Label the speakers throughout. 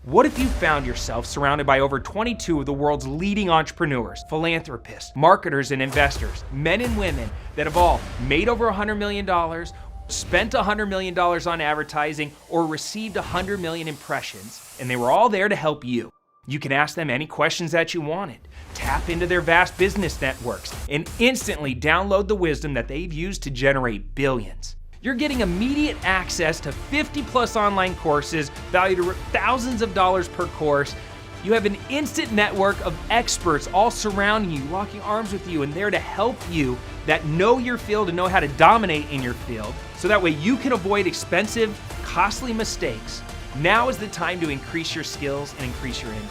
Speaker 1: What if you found yourself surrounded by over 22 of the world's leading entrepreneurs, philanthropists, marketers, and investors, men and women that have all made over $100 million, spent $100 million on advertising, or received 100 million impressions, and they were all there to help you. You can ask them any questions that you wanted, tap into their vast business networks, and instantly download the wisdom that they've used to generate billions. You're getting immediate access to 50 plus online courses valued at thousands of dollars per course. You have an instant network of experts all surrounding you, locking arms with you, and there to help you that know your field and know how to dominate in your field, so that way you can avoid expensive, costly mistakes. Now is the time to increase your skills and increase your income,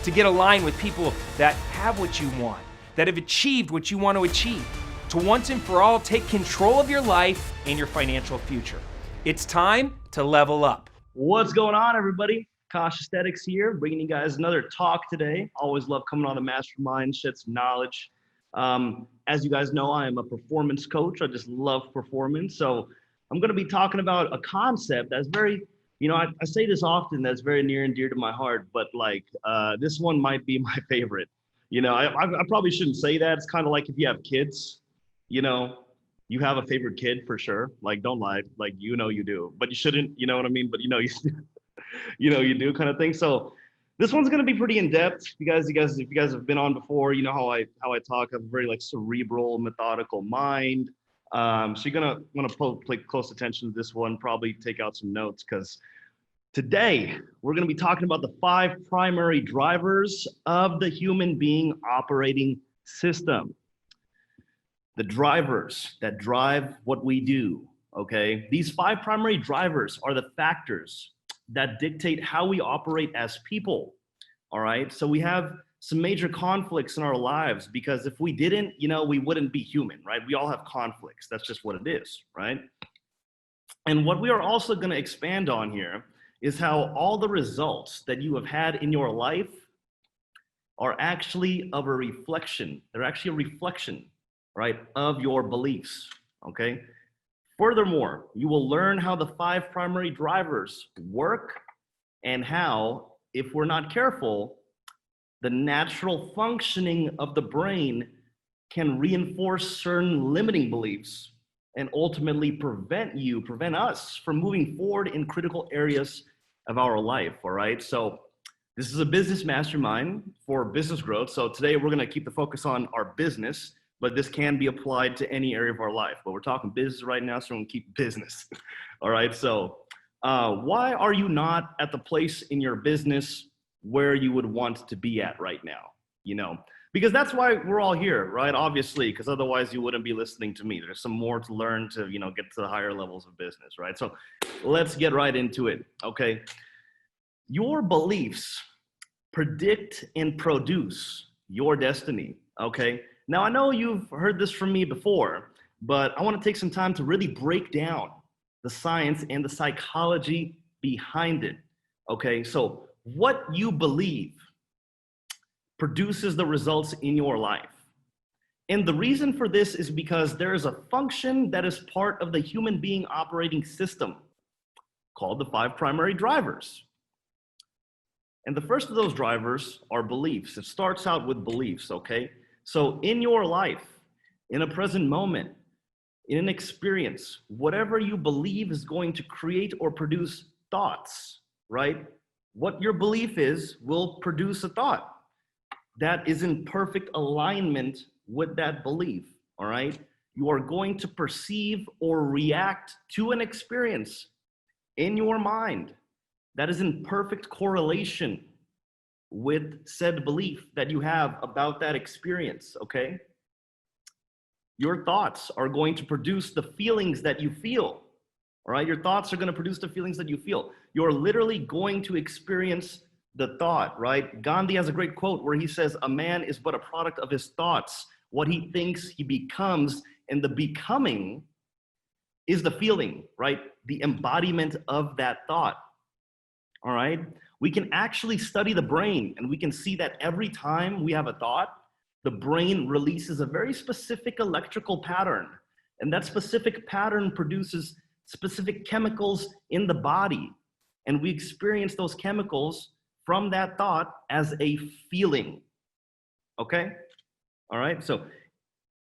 Speaker 1: to get aligned with people that have what you want, that have achieved what you want to achieve, to once and for all take control of your life and your financial future. It's time to level up.
Speaker 2: What's going on, everybody? Kosh Aesthetics here, bringing you guys another talk today. Always love coming on the Mastermind, shed some knowledge. As you guys know, I am a performance coach. I just love performance. So I'm going to be talking about a concept that's very, I say this often, that's very near and dear to my heart, but this one might be my favorite. I probably shouldn't say that. It's kind of like if you have kids, you have a favorite kid for sure. Like, don't lie, you do, but you shouldn't, you know what I mean? But you you do kind of thing. So this one's going to be pretty in depth. If you guys have been on before, you know how I talk. I have a very cerebral, methodical mind. So you're going to want to pay close attention to this one, probably take out some notes, because today we're going to be talking about the 5 primary drivers of the human being operating system. The drivers that drive what we do, okay? These 5 primary drivers are the factors that dictate how we operate as people, all right? So we have some major conflicts in our lives, because if we didn't, we wouldn't be human, right? We all have conflicts. That's just what it is, right? And what we are also going to expand on here is how all the results that you have had in your life are actually of a reflection. They're actually a reflection, right, of your beliefs, okay? Furthermore, you will learn how the 5 primary drivers work, and how, if we're not careful, the natural functioning of the brain can reinforce certain limiting beliefs and ultimately prevent us from moving forward in critical areas of our life, all right? So this is a business mastermind for business growth. So today we're gonna keep the focus on our business, but this can be applied to any area of our life. But we're talking business right now, so we're gonna keep business. All right, so why are you not at the place in your business where you would want to be at right now? Because that's why we're all here, right? Obviously, because otherwise you wouldn't be listening to me. There's some more to learn to, get to the higher levels of business, right? So let's get right into it, okay? Your beliefs predict and produce your destiny, okay? Now, I know you've heard this from me before, but I want to take some time to really break down the science and the psychology behind it, okay? So what you believe produces the results in your life. And the reason for this is because there is a function that is part of the human being operating system called the 5 primary drivers. And the first of those drivers are beliefs. It starts out with beliefs, okay? So in your life, in a present moment, in an experience, whatever you believe is going to create or produce thoughts, right? What your belief is will produce a thought that is in perfect alignment with that belief, all right? You are going to perceive or react to an experience in your mind that is in perfect correlation with said belief that you have about that experience, okay? Your thoughts are going to produce the feelings that you feel, all right? Your thoughts are going to produce the feelings that you feel. You're literally going to experience the thought, right? Gandhi has a great quote where he says, "A man is but a product of his thoughts. What he thinks he becomes, and the becoming is the feeling," right? The embodiment of that thought, all right? We can actually study the brain, and we can see that every time we have a thought, the brain releases a very specific electrical pattern, and that specific pattern produces specific chemicals in the body, and we experience those chemicals from that thought as a feeling. Okay? All right? So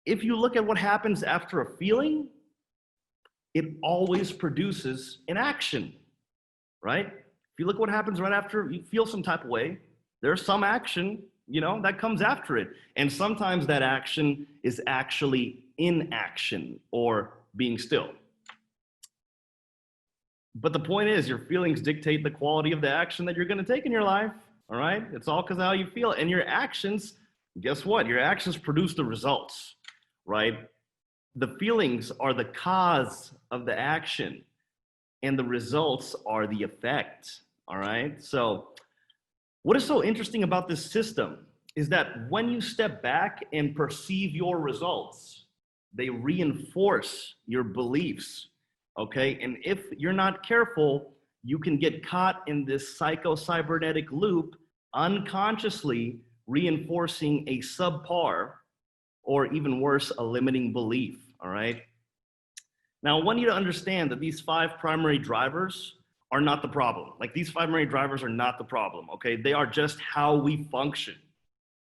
Speaker 2: if you look at what happens after a feeling, it always produces an action, right? If you look at what happens right after you feel some type of way, there's some action, that comes after it. And sometimes that action is actually inaction or being still. But the point is, your feelings dictate the quality of the action that you're going to take in your life, all right? It's all because of how you feel. And your actions, guess what? Your actions produce the results, right? The feelings are the cause of the action, and the results are the effect, all right? So what is so interesting about this system is that when you step back and perceive your results, they reinforce your beliefs, okay? And if you're not careful, you can get caught in this psycho-cybernetic loop, unconsciously reinforcing a subpar, or even worse, a limiting belief, all right? Now, I want you to understand that these 5 primary drivers are not the problem. Like, these 5 primary drivers are not the problem, okay? They are just how we function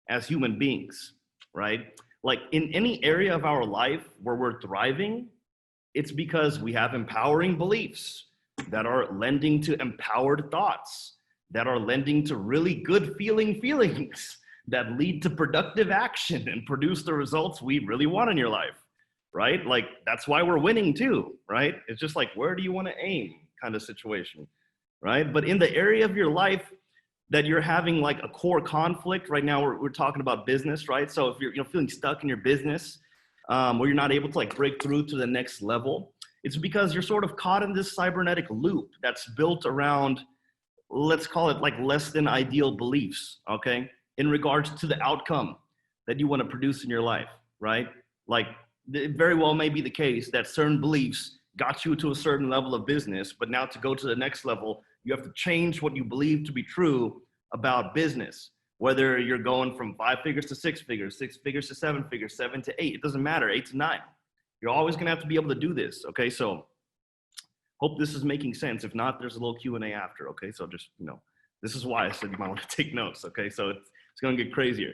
Speaker 2: as human beings, right? Like, in any area of our life where we're thriving, it's because we have empowering beliefs that are lending to empowered thoughts, that are lending to really good feelings that lead to productive action and produce the results we really want in your life, right? Like, that's why we're winning too, right? It's just like, where do you want to aim kind of situation, right? But in the area of your life that you're having like a core conflict, right now we're talking about business, right? So if you're feeling stuck in your business, or you're not able to like break through to the next level, it's because you're sort of caught in this cybernetic loop that's built around, let's call it like less than ideal beliefs, okay? In regards to the outcome that you want to produce in your life, right? Like, it very well may be the case that certain beliefs got you to a certain level of business, but now to go to the next level, you have to change what you believe to be true about business. Whether you're going from 5 figures to 6 figures, 6 figures to 7 figures, 7 to 8, it doesn't matter, 8 to 9. You're always gonna have to be able to do this, okay? So hope this is making sense. If not, there's a little Q&A after, okay? So just, this is why I said you might want to take notes, okay? So it's gonna get crazier.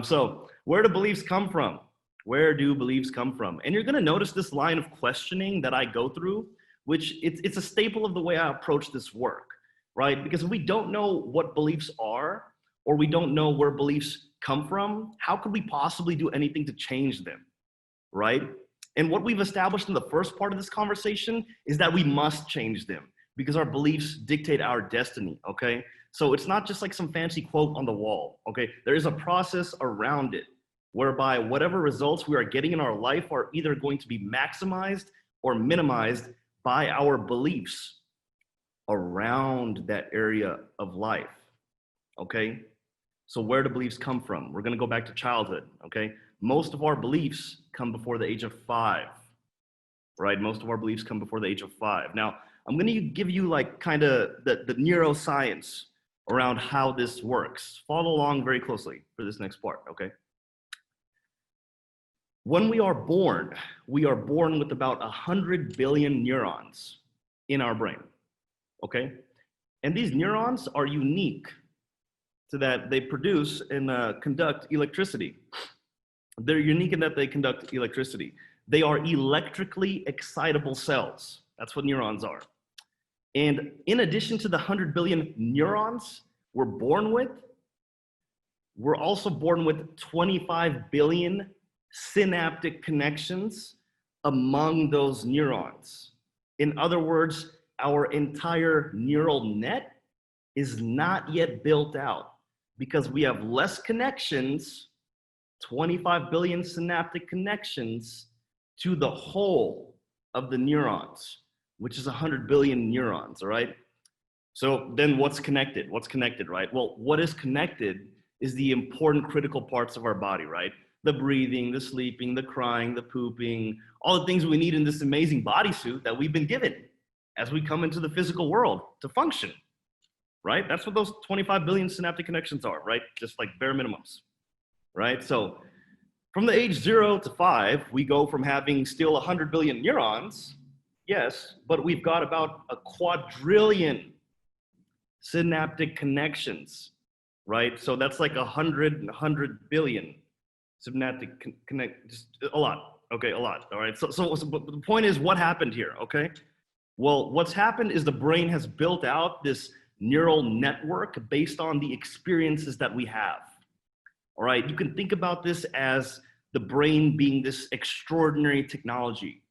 Speaker 2: So where do beliefs come from? Where do beliefs come from? And you're gonna notice this line of questioning that I go through, which it's a staple of the way I approach this work, right? Because if we don't know what beliefs are, or we don't know where beliefs come from, how could we possibly do anything to change them, right? And what we've established in the first part of this conversation is that we must change them because our beliefs dictate our destiny, okay? So it's not just like some fancy quote on the wall, okay? There is a process around it whereby whatever results we are getting in our life are either going to be maximized or minimized by our beliefs around that area of life, okay? So where do beliefs come from? We're gonna go back to childhood, okay? Most of our beliefs come before the age of 5, right? Most of our beliefs come before the age of 5. Now, I'm gonna give you like kind of the neuroscience around how this works. Follow along very closely for this next part, okay? When we are born with about 100 billion neurons in our brain, okay? And these neurons are unique so that they produce and conduct electricity. They're unique in that they conduct electricity. They are electrically excitable cells. That's what neurons are. And in addition to the 100 billion neurons we're born with, we're also born with 25 billion synaptic connections among those neurons. In other words, our entire neural net is not yet built out because we have less connections, 25 billion synaptic connections to the whole of the neurons, which is 100 billion neurons, all right? So then what's connected? What's connected, right? Well, what is connected is the important critical parts of our body, right? The breathing, the sleeping, the crying, the pooping, all the things we need in this amazing bodysuit that we've been given as we come into the physical world to function, right? That's what those 25 billion synaptic connections are, right? Just like bare minimums, right? So from the age 0 to 5, we go from having still 100 billion neurons, yes, but we've got about a quadrillion synaptic connections, right? So that's like 100 billion synaptic connect, just a lot, okay, a lot, all right? So but the point is, what happened here, okay? Well, what's happened is the brain has built out this neural network based on the experiences that we have, all right? You can think about this as the brain being this extraordinary technology,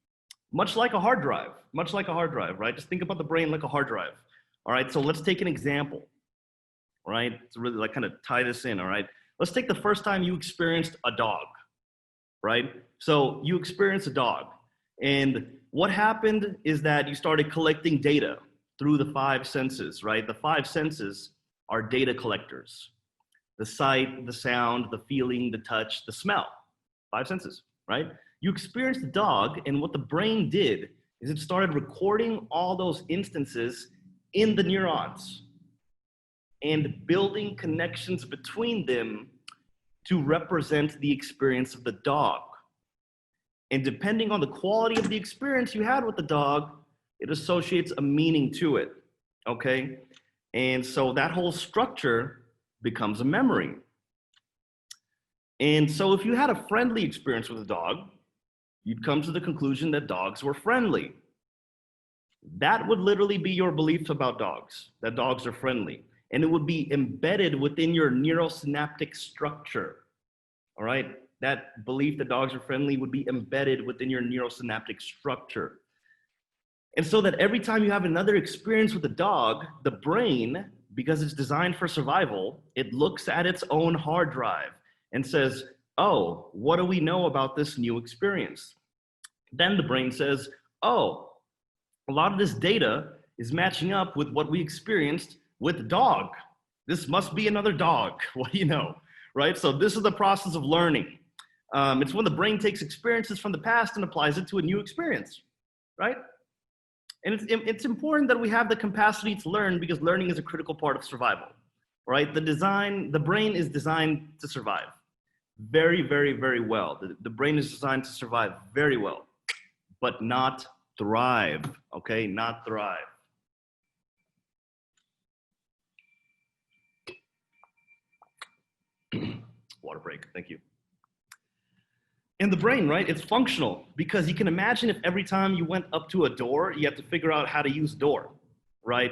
Speaker 2: much like a hard drive, right? Just think about the brain like a hard drive, all right? So let's take an example, all right? To really like kind of tie this in, all right? Let's take the first time you experienced a dog, right? So you experienced a dog, and what happened is that you started collecting data through the five senses, right? The five senses are data collectors: the sight, the sound, the feeling, the touch, the smell. Five senses, right? You experienced the dog, and what the brain did is it started recording all those instances in the neurons and building connections between them to represent the experience of the dog. And depending on the quality of the experience you had with the dog, it associates a meaning to it, okay? And so that whole structure becomes a memory. And so if you had a friendly experience with a dog, you'd come to the conclusion that dogs were friendly. That would literally be your belief about dogs, that dogs are friendly. And it would be embedded within your neurosynaptic structure, all right? That belief that dogs are friendly would be embedded within your neurosynaptic structure. And so that every time you have another experience with a dog, the brain, because it's designed for survival, it looks at its own hard drive and says, oh, what do we know about this new experience? Then the brain says, oh, a lot of this data is matching up with what we experienced with the dog. This must be another dog. What do you know, right? So this is the process of learning. It's when the brain takes experiences from the past and applies it to a new experience, right? And it's important that we have the capacity to learn, because learning is a critical part of survival, right? The brain is designed to survive very, very, very well. The brain is designed to survive very well, but not thrive, okay? Not thrive. Water break, thank you. And the brain, right, it's functional, because you can imagine if every time you went up to a door, you have to figure out how to use door, right?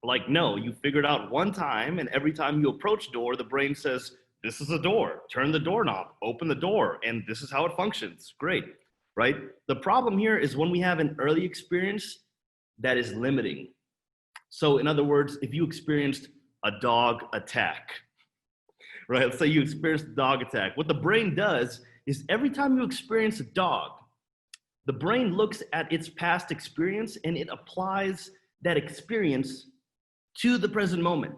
Speaker 2: Like, no, you figured out one time, and every time you approach door, the brain says, this is a door, turn the doorknob, open the door, and this is how it functions. Great, right? The problem here is when we have an early experience that is limiting. So in other words, if you experienced a dog attack, right? Let's say you experienced a dog attack. What the brain does is every time you experience a dog, the brain looks at its past experience and it applies that experience to the present moment.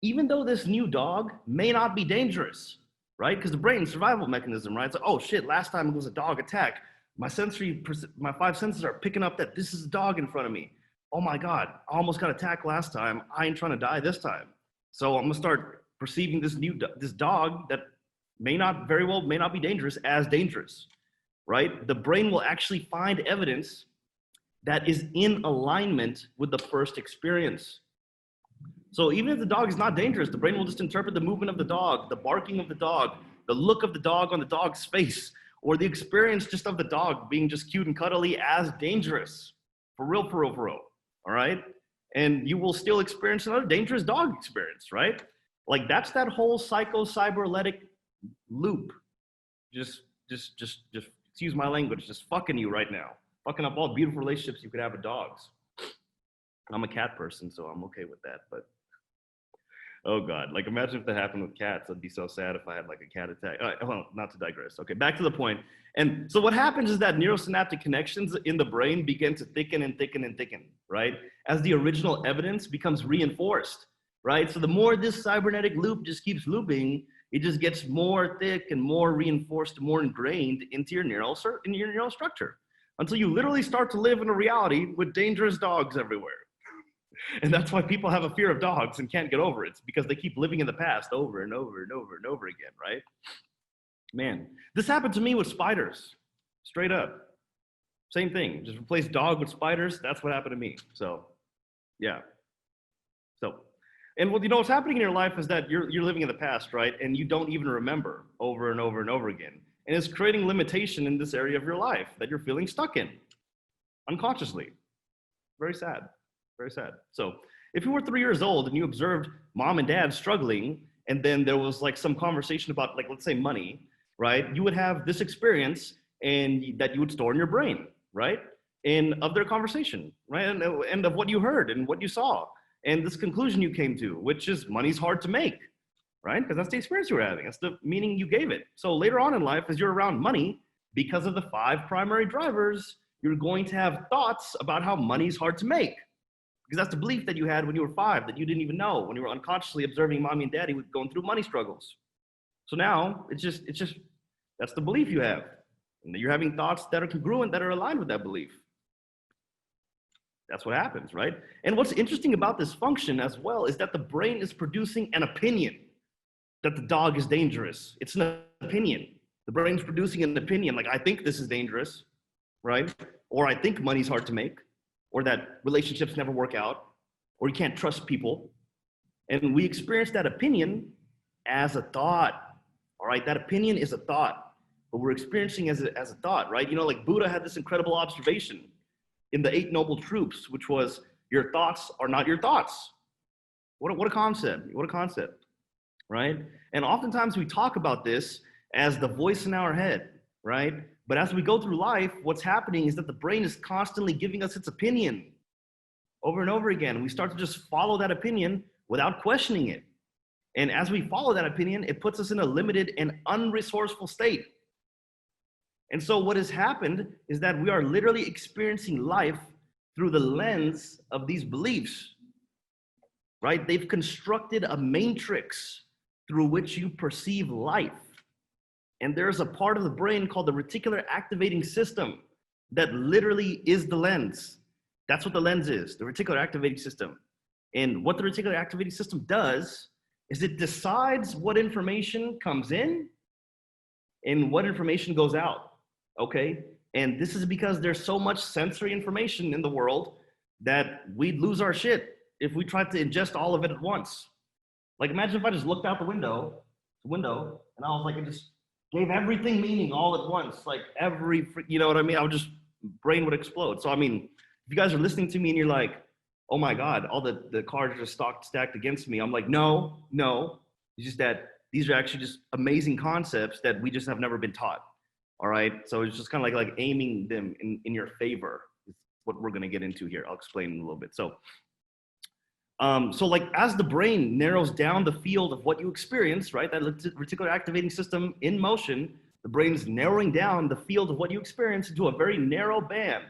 Speaker 2: Even though this new dog may not be dangerous, right? Because the brain's survival mechanism, right? So, oh shit, last time it was a dog attack. My five senses are picking up that this is a dog in front of me. Oh my God, I almost got attacked last time. I ain't trying to die this time. So I'm gonna start perceiving this dog that may not be dangerous as dangerous, right? The brain will actually find evidence that is in alignment with the first experience. So even if the dog is not dangerous, the brain will just interpret the movement of the dog, the barking of the dog, the look of the dog on the dog's face, or the experience just of the dog being just cute and cuddly as dangerous. For real, all right? And you will still experience another dangerous dog experience, right? Like that's that whole psycho-cybernetic loop. Just excuse my language, just fucking you right now. Fucking up all the beautiful relationships you could have with dogs. I'm a cat person, so I'm okay with that, but oh God, like imagine if that happened with cats. I'd be so sad if I had like a cat attack. All right, well, not to digress. Okay, back to the point. And so what happens is that neurosynaptic connections in the brain begin to thicken and thicken and thicken, right? As the original evidence becomes reinforced, right? So the more this cybernetic loop just keeps looping, it just gets more thick and more reinforced, more ingrained into your neural structure, until you literally start to live in a reality with dangerous dogs everywhere. And that's why people have a fear of dogs and can't get over it. It's because they keep living in the past over and over and over and over again, right? Man, this happened to me with spiders, straight up. Same thing, just replace dog with spiders. That's what happened to me. So, yeah. And what's happening in your life is that you're living in the past, right? And you don't even remember over and over and over again. And it's creating limitation in this area of your life that you're feeling stuck in unconsciously. Very sad. Very sad. So if you were 3 years old and you observed mom and dad struggling, and then there was like some conversation about, like, let's say money, right? You would have this experience and that you would store in your brain, right? And of their conversation, right? And of what you heard and what you saw. And this conclusion you came to, which is money's hard to make, right? Because that's the experience you were having. That's the meaning you gave it. So later on in life, as you're around money, because of the 5 primary drivers, you're going to have thoughts about how money's hard to make. Because that's the belief that you had when you were 5 that you didn't even know when you were unconsciously observing mommy and daddy going through money struggles. So now it's just that's the belief you have. And you're having thoughts that are congruent, that are aligned with that belief. That's what happens, right? And what's interesting about this function as well is that the brain is producing an opinion that the dog is dangerous. It's an opinion. The brain's producing an opinion, like, I think this is dangerous, right? Or I think money's hard to make, or that relationships never work out, or you can't trust people. And we experience that opinion as a thought, all right? That opinion is a thought, but we're experiencing as a thought, right? You know, like Buddha had this incredible observation in the 8 Noble Truths, which was, your thoughts are not your thoughts. What a concept, what a concept, right? And oftentimes we talk about this as the voice in our head, right? But as we go through life, what's happening is that the brain is constantly giving us its opinion over and over again. We start to just follow that opinion without questioning it. And as we follow that opinion, it puts us in a limited and unresourceful state. And so what has happened is that we are literally experiencing life through the lens of these beliefs, right? They've constructed a matrix through which you perceive life. And there's a part of the brain called the reticular activating system that literally is the lens. That's what the lens is, the reticular activating system. And what the reticular activating system does is it decides what information comes in and what information goes out. Okay, and this is because there's so much sensory information in the world that we'd lose our shit if we tried to ingest all of it at once. Like, imagine if I just looked out the window, and I was like, it just gave everything meaning all at once, like you know what I mean? Brain would explode. So I mean, if you guys are listening to me and you're like, oh my God, all the cards are just stacked against me. I'm like, no, it's just that these are actually just amazing concepts that we just have never been taught. All right, so it's just kind of like aiming them in your favor is what we're gonna get into here. I'll explain in a little bit. So like as the brain narrows down the field of what you experience, right, that reticular activating system in motion, the brain's narrowing down the field of what you experience into a very narrow band.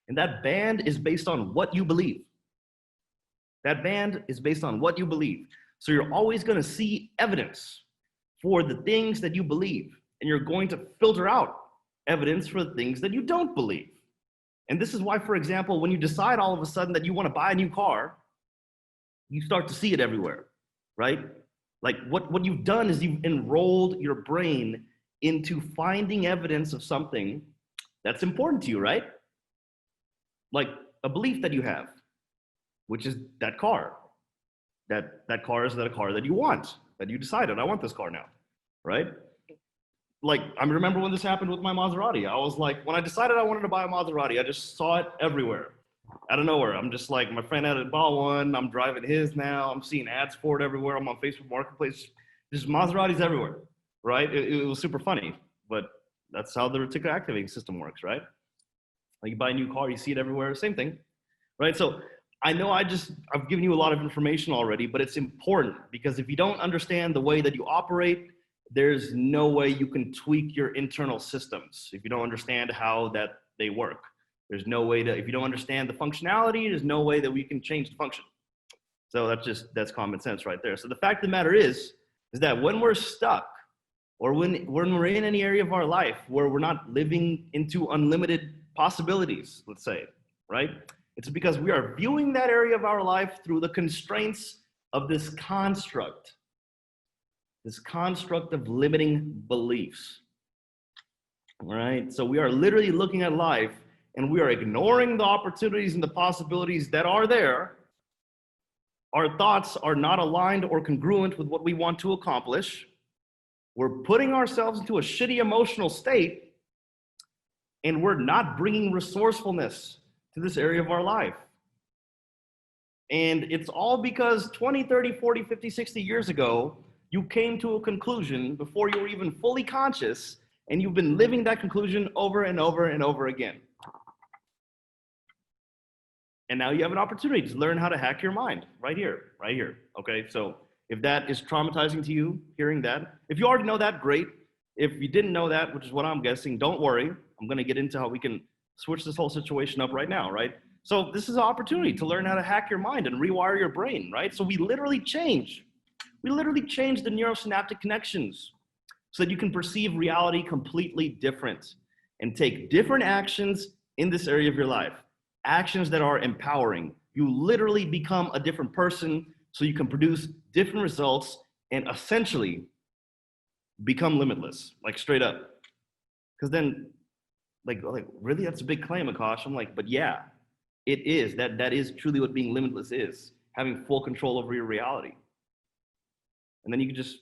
Speaker 2: And that band is based on what you believe. That band is based on what you believe. So you're always gonna see evidence for the things that you believe. And you're going to filter out evidence for the things that you don't believe. And this is why, for example, when you decide all of a sudden that you want to buy a new car, you start to see it everywhere, right? Like what you've done is you've enrolled your brain into finding evidence of something that's important to you, right? Like a belief that you have, which is that car. That car is that car that you want, that you decided, I want this car now, right? Like, I remember when this happened with my Maserati. I was like, when I decided I wanted to buy a Maserati, I just saw it everywhere, out of nowhere. I'm just like, my friend had bought one. I'm driving his now. I'm seeing ads for it everywhere. I'm on Facebook Marketplace. Just Maseratis everywhere, right? It was super funny, but that's how the reticular activating system works, right? Like, you buy a new car, you see it everywhere, same thing, right? So I know I've given you a lot of information already, but it's important because if you don't understand the way that you operate, there's no way you can tweak your internal systems if you don't understand how that they work. There's no way if you don't understand the functionality, there's no way that we can change the function. So that's common sense right there. So the fact of the matter is that when we're stuck or when we're in any area of our life where we're not living into unlimited possibilities, let's say, right? It's because we are viewing that area of our life through the constraints of this construct of limiting beliefs, all right? So we are literally looking at life and we are ignoring the opportunities and the possibilities that are there our thoughts are not aligned or congruent with what we want to accomplish, we're putting ourselves into a shitty emotional state, and we're not bringing resourcefulness to this area of our life. And it's all because 20, 30, 40, 50, 60 years ago, you came to a conclusion before you were even fully conscious, and you've been living that conclusion over and over and over again. And now you have an opportunity to learn how to hack your mind right here, okay? So if that is traumatizing to you, hearing that, if you already know that, great. If you didn't know that, which is what I'm guessing, don't worry. I'm gonna get into how we can switch this whole situation up right now, right? So this is an opportunity to learn how to hack your mind and rewire your brain, right? So we literally change the neurosynaptic connections so that you can perceive reality completely different and take different actions in this area of your life. Actions that are empowering. You literally become a different person so you can produce different results and essentially become limitless, like straight up. Because then, like really, that's a big claim, Akash. I'm like, but yeah, it is. That is truly what being limitless is, having full control over your reality. And then you can just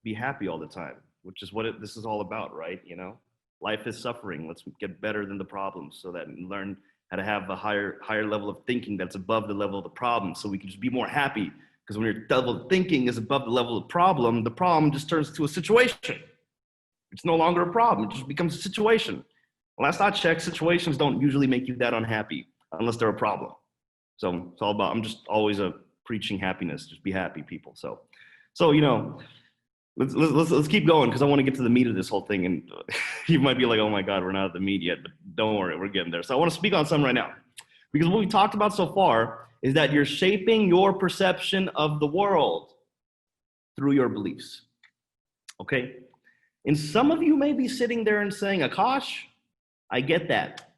Speaker 2: be happy all the time, which is what this is all about, right? You know, life is suffering. Let's get better than the problems so that we learn how to have a higher level of thinking that's above the level of the problem, so we can just be more happy. Because when your level of thinking is above the level of the problem just turns to a situation. It's no longer a problem, it just becomes a situation. Last I checked, situations don't usually make you that unhappy unless they're a problem. So it's all about, I'm just always preaching happiness, just be happy, people. So you know, let's keep going, because I want to get to the meat of this whole thing. And you might be like, oh my God, we're not at the meat yet, but don't worry, we're getting there. So I want to speak on something right now, because what we talked about so far is that you're shaping your perception of the world through your beliefs, okay? And some of you may be sitting there and saying, Akash, I get that.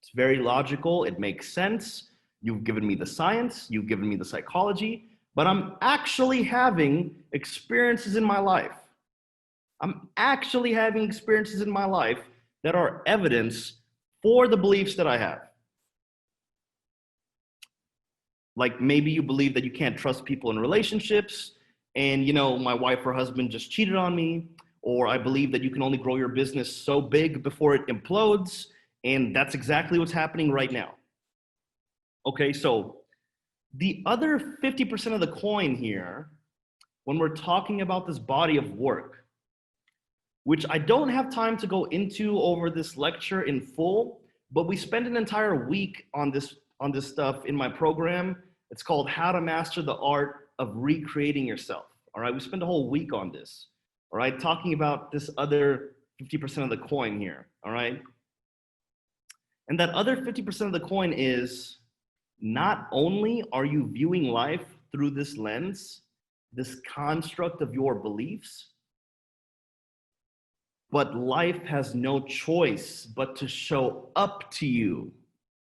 Speaker 2: It's very logical, it makes sense. You've given me the science, you've given me the psychology, but I'm actually having experiences in my life. I'm actually having experiences in my life that are evidence for the beliefs that I have. Like maybe you believe that you can't trust people in relationships, and you know, my wife or husband just cheated on me, or I believe that you can only grow your business so big before it implodes, and that's exactly what's happening right now. Okay, so the other 50% of the coin here, when we're talking about this body of work, which I don't have time to go into over this lecture in full, but we spend an entire week on this stuff in my program. It's called How to Master the Art of Recreating Yourself. All right, we spend a whole week on this. All right, talking about this other 50% of the coin here. All right, and that other 50% of the coin is, not only are you viewing life through this lens, this construct of your beliefs, but life has no choice but to show up to you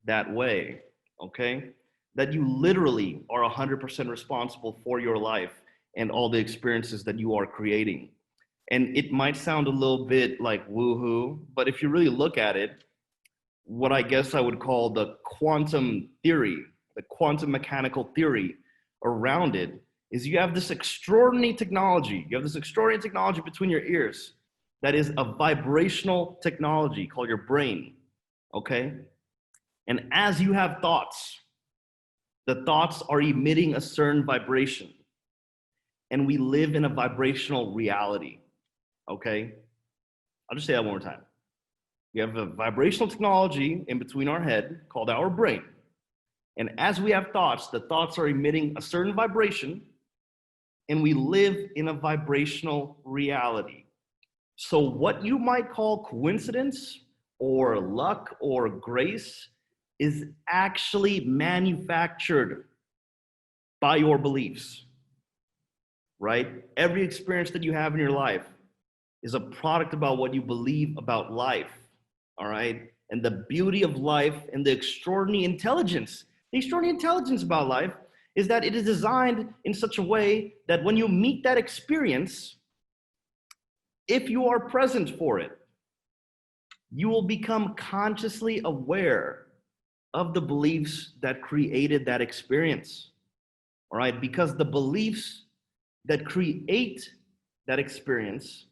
Speaker 2: that way, okay? That you literally are 100% responsible for your life and all the experiences that you are creating. And it might sound a little bit like woohoo, but if you really look at it, what I guess I would call the quantum theory, the quantum mechanical theory around it, is you have this extraordinary technology. You have this extraordinary technology between your ears that is a vibrational technology called your brain, okay? And as you have thoughts, the thoughts are emitting a certain vibration. And we live in a vibrational reality, okay? I'll just say that one more time. We have a vibrational technology in between our head called our brain. And as we have thoughts, the thoughts are emitting a certain vibration, and we live in a vibrational reality. So what you might call coincidence or luck or grace is actually manufactured by your beliefs, right? Every experience that you have in your life is a product about what you believe about life, all right? And the beauty of life and the extraordinary intelligence about life is that it is designed in such a way that when you meet that experience, if you are present for it, you will become consciously aware of the beliefs that created that experience. all right? Because the beliefs that create that experience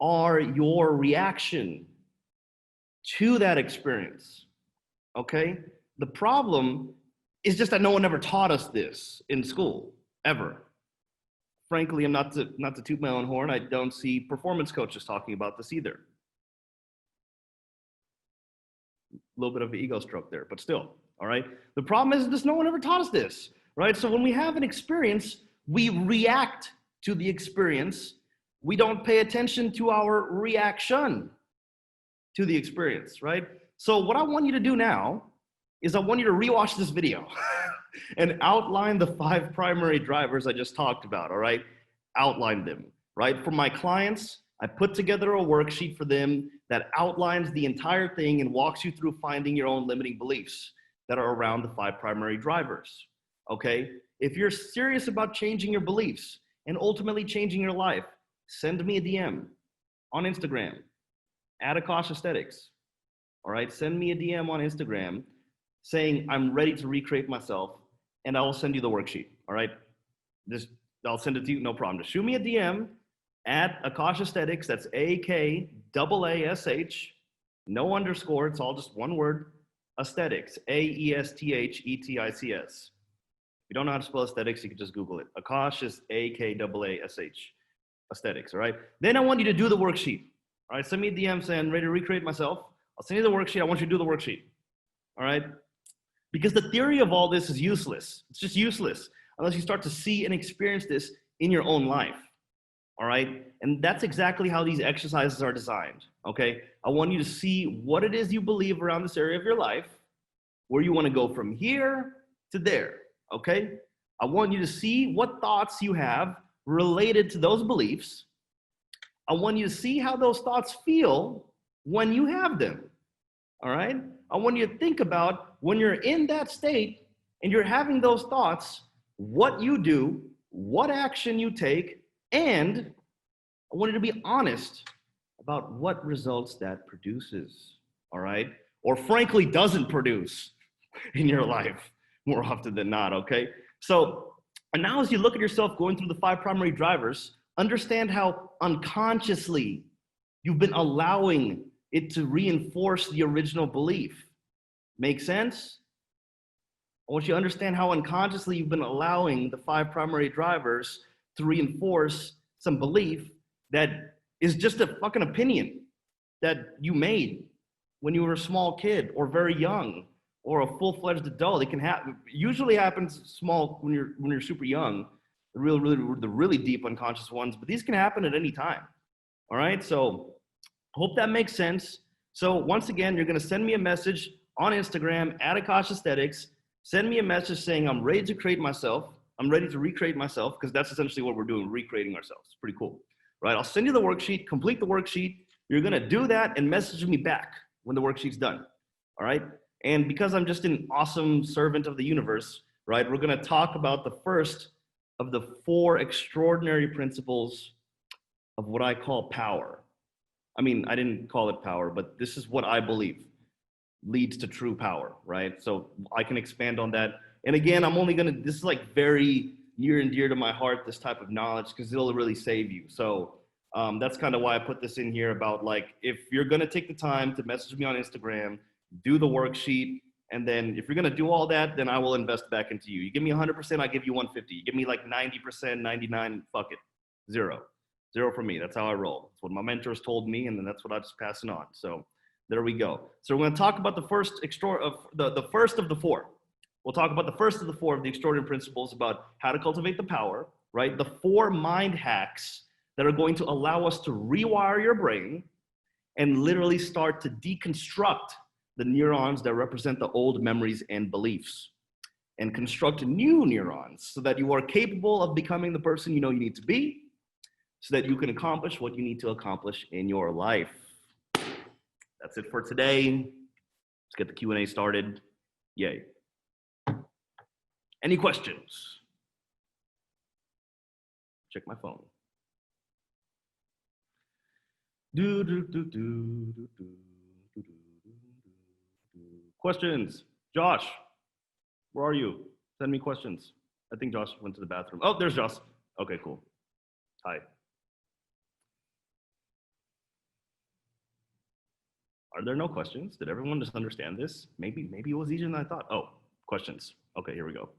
Speaker 2: are your reaction to that experience, okay? The problem is just that no one ever taught us this in school, ever. Frankly, I'm not to toot my own horn, I don't see performance coaches talking about this either. A little bit of an ego stroke there, but still, all right? The problem is just no one ever taught us this, right? So when we have an experience, we react to the experience. We don't pay attention to our reaction to the experience, right? So what I want you to do now is I want you to rewatch this video and outline the 5 primary drivers I just talked about, all right? Outline them, right? For my clients, I put together a worksheet for them that outlines the entire thing and walks you through finding your own limiting beliefs that are around the 5 primary drivers, okay? If you're serious about changing your beliefs and ultimately changing your life, send me a DM on Instagram, @Akash Aesthetics, all right? Send me a DM on Instagram saying I'm ready to recreate myself, and I will send you the worksheet, all right? I'll send it to you, no problem. Just shoot me a DM @Akash Aesthetics, that's AKAASH, no underscore, it's all just one word, aesthetics, AESTHETICS. If you don't know how to spell aesthetics, you can just Google it. Akash is AKAASH, aesthetics, all right? Then I want you to do the worksheet, all right? Send me a DM saying I'm ready to recreate myself. I'll send you the worksheet, I want you to do the worksheet, all right? Because the theory of all this is useless. It's just useless unless you start to see and experience this in your own life, all right? And that's exactly how these exercises are designed, okay? I want you to see what it is you believe around this area of your life, where you want to go from here to there, okay? I want you to see what thoughts you have related to those beliefs. I want you to see how those thoughts feel when you have them, all right? I want you to think about when you're in that state and you're having those thoughts, what you do, what action you take, and I want you to be honest about what results that produces, all right? Or frankly, doesn't produce in your life more often than not, okay? So, and now as you look at yourself going through the 5 primary drivers, understand how unconsciously you've been allowing it to reinforce the original belief. Make sense? I want you to understand how unconsciously you've been allowing the 5 primary drivers to reinforce some belief that is just a fucking opinion that you made when you were a small kid or very young or a full-fledged adult. It can happen. Usually happens small when you're super young. The really deep unconscious ones, but these can happen at any time. All right. So hope that makes sense. So once again, you're going to send me a message on Instagram @Akash Aesthetics. Send me a message saying I'm ready to create myself. I'm ready to recreate myself, because that's essentially what we're doing, recreating ourselves. It's pretty cool, right? I'll send you the worksheet, complete the worksheet. You're going to do that and message me back when the worksheet's done, all right? And because I'm just an awesome servant of the universe, right, we're going to talk about the first of the 4 extraordinary principles of what I call power. I mean, I didn't call it power, but this is what I believe leads to true power, right? So I can expand on that. And again, this is like very near and dear to my heart, this type of knowledge, because it'll really save you. So that's kind of why I put this in here about, like, if you're going to take the time to message me on Instagram, do the worksheet, and then if you're going to do all that, then I will invest back into you. You give me 100%, I give you 150. You give me like 90%, 99, fuck it, 0 for me. That's how I roll. That's what my mentors told me, and then that's what I just passing on. So there we go. So we're going to talk about the first of the 4. We'll talk about the first of the 4 of the extraordinary principles about how to cultivate the power, right? The 4 mind hacks that are going to allow us to rewire your brain and literally start to deconstruct the neurons that represent the old memories and beliefs, and construct new neurons so that you are capable of becoming the person you know you need to be, so that you can accomplish what you need to accomplish in your life. That's it for today. Let's get the Q&A started. Yay. Any questions? Check my phone. Questions? Josh, where are you? Send me questions. I think Josh went to the bathroom. Oh, there's Josh. Okay, cool. Hi. Are there no questions? Did everyone just understand this? Maybe it was easier than I thought. Oh, questions. Okay, here we go.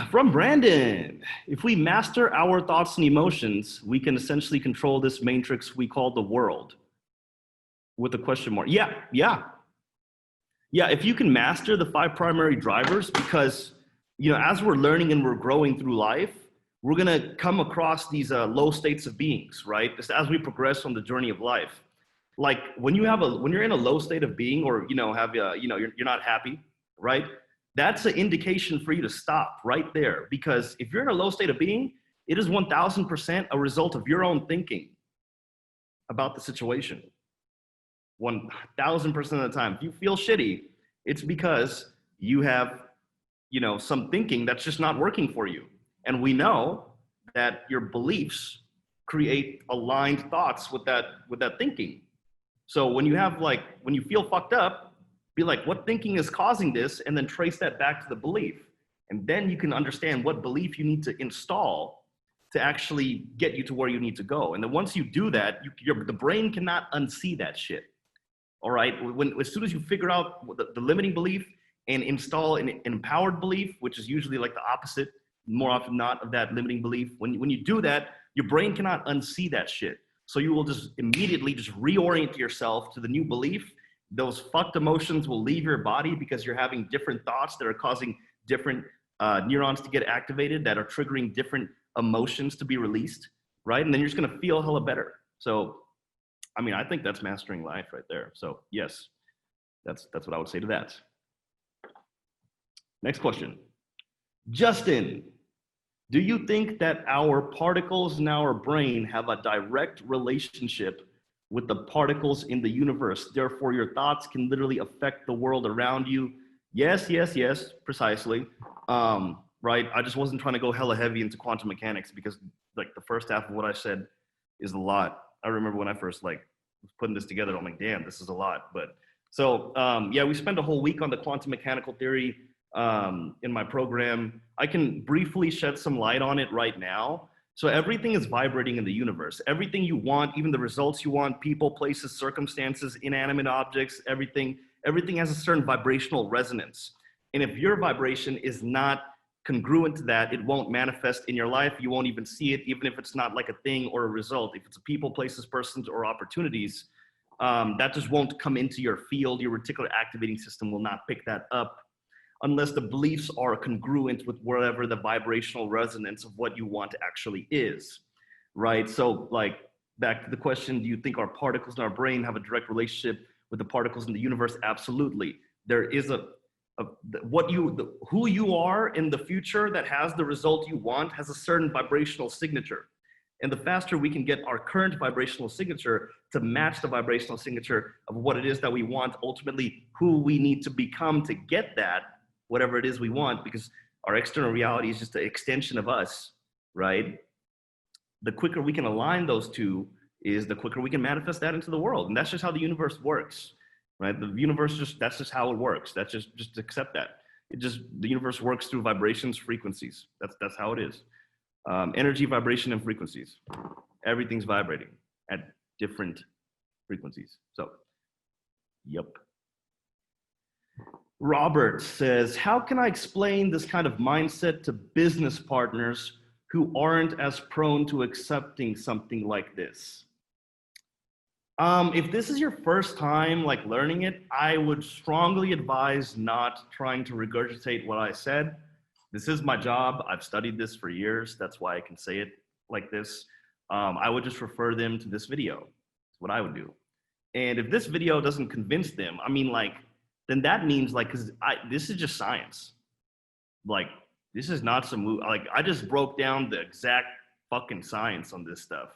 Speaker 2: From Brandon, if we master our thoughts and emotions, we can essentially control this matrix we call the world. With a question mark. Yeah. If you can master the 5 primary drivers, because as we're learning and we're growing through life, we're gonna come across these low states of beings, right? Just as we progress on the journey of life. Like when you're in a low state of being, or you're not happy, right? That's an indication for you to stop right there. Because if you're in a low state of being, it is 1000% a result of your own thinking about the situation. 1000% of the time. If you feel shitty, it's because you have some thinking that's just not working for you. And we know that your beliefs create aligned thoughts with that thinking. So when you feel fucked up, be like, what thinking is causing this? And then trace that back to the belief. And then you can understand what belief you need to install to actually get you to where you need to go. And then once you do that, the brain cannot unsee that shit. All right, as soon as you figure out the limiting belief and install an empowered belief, which is usually like the opposite, more often not, of that limiting belief, when you do that, your brain cannot unsee that shit. So you will just immediately just reorient yourself to the new belief. Those fucked emotions will leave your body because you're having different thoughts that are causing different neurons to get activated, that are triggering different emotions to be released, right? And then you're just gonna feel hella better. So, I mean, I think that's mastering life right there. So yes, that's what I would say to that. Next question. Justin, do you think that our particles in our brain have a direct relationship with the particles in the universe? Therefore, your thoughts can literally affect the world around you. Yes, precisely. Right, I just wasn't trying to go hella heavy into quantum mechanics because like the first half of what I said is a lot. I remember when I first was putting this together, I'm like, damn, this is a lot. But so yeah, we spent a whole week on the quantum mechanical theory in my program. I can briefly shed some light on it right now. So everything is vibrating in the universe. Everything you want, even the results you want, people, places, circumstances, inanimate objects, everything has a certain vibrational resonance. And if your vibration is not congruent to that, it won't manifest in your life. You won't even see it, even if it's not like a thing or a result. If it's a people, places, persons, or opportunities, that just won't come into your field. Your reticular activating system will not pick that up unless the beliefs are congruent with whatever the vibrational resonance of what you want actually is, right? So like back to the question, do you think our particles in our brain have a direct relationship with the particles in the universe? Absolutely. There is who you are in the future that has the result you want has a certain vibrational signature. And the faster we can get our current vibrational signature to match the vibrational signature of what it is that we want, ultimately who we need to become to get that, whatever it is we want, because our external reality is just an extension of us, right? The quicker we can align those two is the quicker we can manifest that into the world. And that's just how the universe works. Right? The universe that's just how it works. That's just accept that. The universe works through vibrations, frequencies. That's how it is. Energy, vibration, and frequencies. Everything's vibrating at different frequencies. So, yep. Robert says, how can I explain this kind of mindset to business partners who aren't as prone to accepting something like this? If this is your first time learning it, I would strongly advise not trying to regurgitate what I said. This is my job. I've studied this for years. That's why I can say it like this. I would just refer them to this video. That's what I would do. And if this video doesn't convince them, then that means because this is just science. This is not some I just broke down the exact fucking science on this stuff.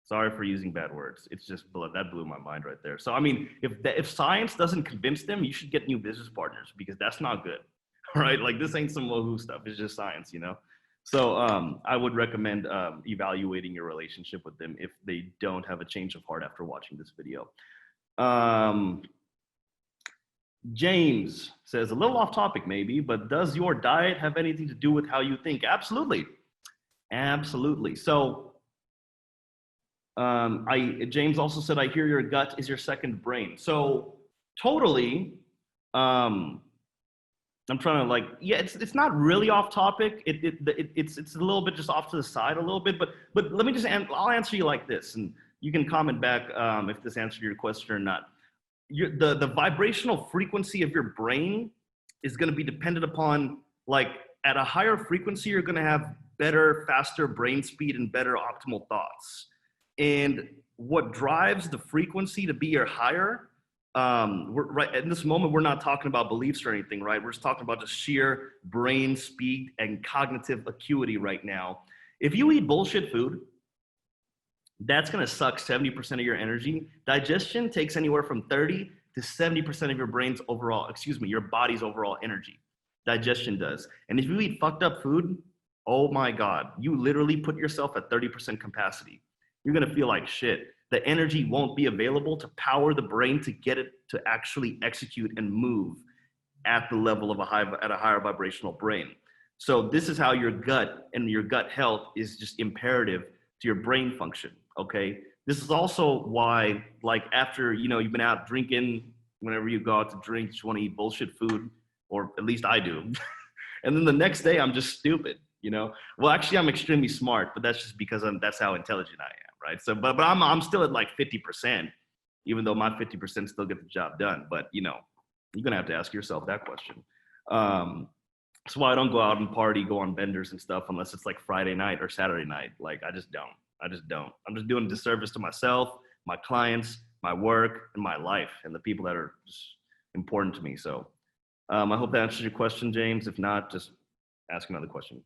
Speaker 2: Sorry for using bad words. It's just that blew my mind right there. So if science doesn't convince them, you should get new business partners because that's not good, right? This ain't some woohoo stuff. It's just science, So I would recommend evaluating your relationship with them if they don't have a change of heart after watching this video. James says, a little off topic maybe, but does your diet have anything to do with how you think? Absolutely. Absolutely. So James also said, I hear your gut is your second brain. So totally, I'm trying to like, yeah, it's not really off topic. It's a little bit just off to the side a little bit, but let me just, I'll answer you like this, and you can comment back if this answered your question or not. The vibrational frequency of your brain is going to be dependent upon, like, at a higher frequency, you're going to have better, faster brain speed and better optimal thoughts. And what drives the frequency to be higher, we're right in this moment, we're not talking about beliefs or anything, right? We're just talking about just sheer brain speed and cognitive acuity right now. If you eat bullshit food, that's going to suck 70% of your energy. Digestion takes anywhere from 30 to 70% of your brain's overall, your body's overall energy. Digestion does. And if you eat fucked up food, oh my God, you literally put yourself at 30% capacity. You're going to feel like shit. The energy won't be available to power the brain to get it to actually execute and move at the level of a higher vibrational brain. So this is how your gut and your gut health is just imperative to your brain function. Okay. This is also why, like, after, you've been out drinking, whenever you go out to drink, you just want to eat bullshit food, or at least I do. And then the next day I'm just stupid, Well, actually I'm extremely smart, but that's just because that's how intelligent I am. Right. So, but I'm still at like 50%, even though my 50% still get the job done. But, you're going to have to ask yourself that question. That's why I don't go out and party, go on benders and stuff, unless it's like Friday night or Saturday night. Like, I just don't. I'm just doing a disservice to myself, my clients, my work, and my life, and the people that are just important to me. So I hope that answers your question, James. If not, just ask another question.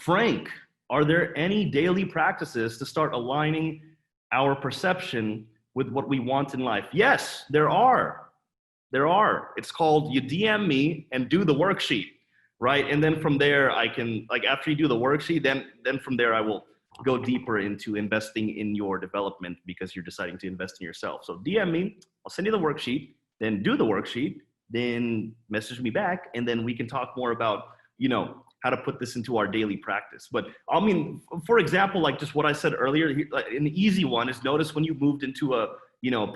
Speaker 2: Frank, are there any daily practices to start aligning our perception with what we want in life? Yes, there are. It's called, you DM me and do the worksheet. Right. And then from there, I can, like, after you do the worksheet, then from there, I will go deeper into investing in your development, because you're deciding to invest in yourself. So DM me, I'll send you the worksheet, then do the worksheet, then message me back. And then we can talk more about, how to put this into our daily practice. But I mean, for example, like just what I said earlier, an easy one is, notice when you moved into a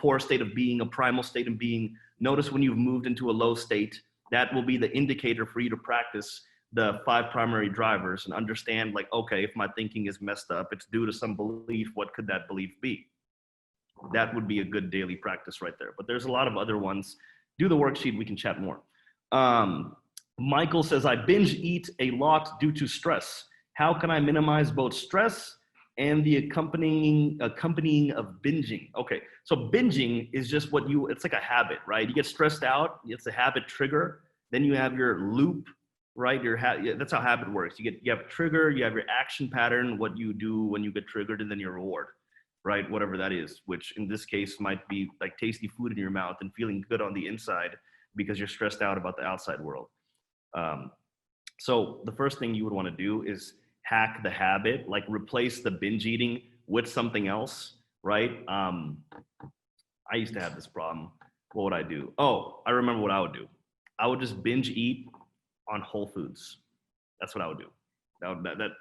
Speaker 2: poor state of being, a primal state of being. Notice when you've moved into a low state. That will be the indicator for you to practice the 5 primary drivers and understand, like, okay, if my thinking is messed up, it's due to some belief. What could that belief be? That would be a good daily practice right there. But there's a lot of other ones. Do the worksheet. We can chat more. Michael says, I binge eat a lot due to stress. How can I minimize both stress and the accompanying of binging? Okay, so binging is just it's like a habit, right? You get stressed out, it's a habit trigger. Then you have your loop, right? That's how habit works. You have a trigger, you have your action pattern, what you do when you get triggered, and then your reward, right? Whatever that is, which in this case might be like tasty food in your mouth and feeling good on the inside because you're stressed out about the outside world. So the first thing you would want to do is hack the habit, like replace the binge eating with something else, right? I used to have this problem. What would I do? Oh, I remember what I would do. I would just binge eat on Whole Foods. That's what I would do. I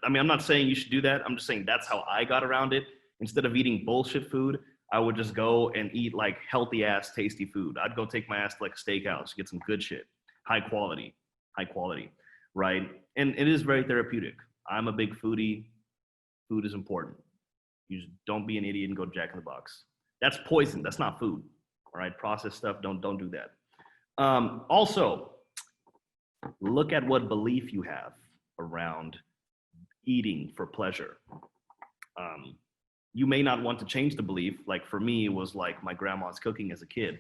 Speaker 2: mean, I'm not saying you should do that. I'm just saying that's how I got around it. Instead of eating bullshit food, I would just go and eat like healthy ass, tasty food. I'd go take my ass to like a steakhouse, get some good shit, high quality, right? And it is very therapeutic. I'm a big foodie. Food is important. You just don't be an idiot and go Jack in the Box. That's poison. That's not food. All right, processed stuff. Don't do that. Also, look at what belief you have around eating for pleasure. You may not want to change the belief. Like for me, it was like my grandma's cooking as a kid